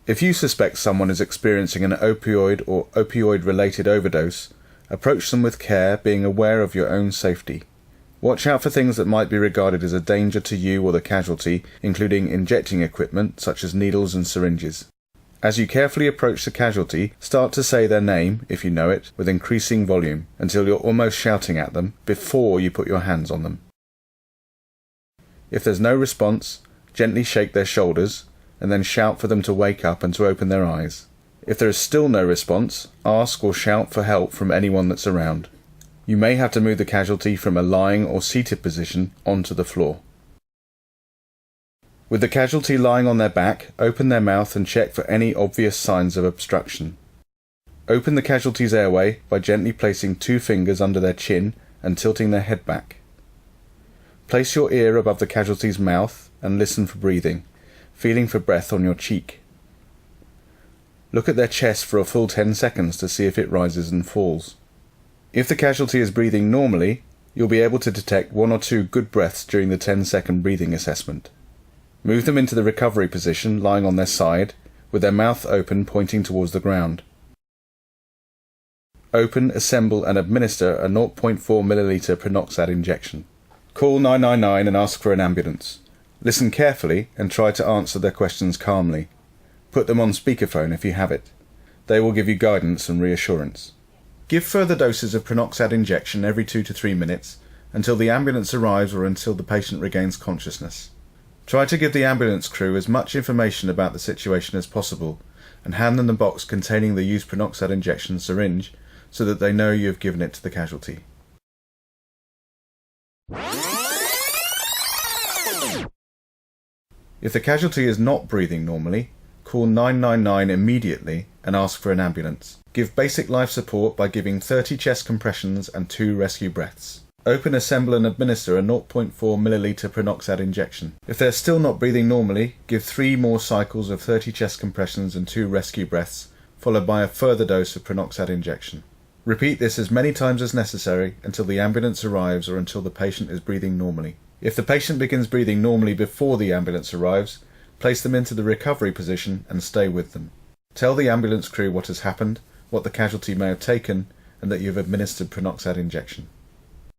If you suspect someone is experiencing an opioid or opioid-related overdose, approach them with care, being aware of your own safety. Watch out for things that might be regarded as a danger to you or the casualty, including injecting equipment such as needles and syringes. As you carefully approach the casualty, start to say their name, if you know it, with increasing volume, until you're almost shouting at them before you put your hands on them. If there's no response, gently shake their shoulders, and then shout for them to wake up and to open their eyes. If there is still no response, ask or shout for help from anyone that's around. You may have to move the casualty from a lying or seated position onto the floor. With the casualty lying on their back, open their mouth and check for any obvious signs of obstruction. Open the casualty's airway by gently placing 2 fingers under their chin and tilting their head back. Place your ear above the casualty's mouth and listen for breathing, feeling for breath on your cheek. Look at their chest for a full 10 seconds to see if it rises and falls. If the casualty is breathing normally, you'll be able to detect 1 or 2 good breaths during the 10-second breathing assessment. Move them into the recovery position, lying on their side, with their mouth open pointing towards the ground. Open, assemble and administer a 0.4 ml prenoxad injection. Call 999 and ask for an ambulance. Listen carefully and try to answer their questions calmly. Put them on speakerphone if you have it. They will give you guidance and reassurance. Give further doses of prenoxad injection every 2 to 3 minutes until the ambulance arrives or until the patient regains consciousness. Try to give the ambulance crew as much information about the situation as possible and hand them the box containing the used prenoxad injection syringe so that they know you have given it to the casualty. If the casualty is not breathing normally, call 999 immediately and ask for an ambulance. Give basic life support by giving 30 chest compressions and 2 rescue breaths. Open, assemble and administer a 0.4 ml prenoxad injection. If they're still not breathing normally, give 3 more cycles of 30 chest compressions and 2 rescue breaths, followed by a further dose of prenoxad injection. Repeat this as many times as necessary until the ambulance arrives or until the patient is breathing normally. If the patient begins breathing normally before the ambulance arrives, place them into the recovery position and stay with them. Tell the ambulance crew what has happened, what the casualty may have taken, and that you have administered prenoxad injection.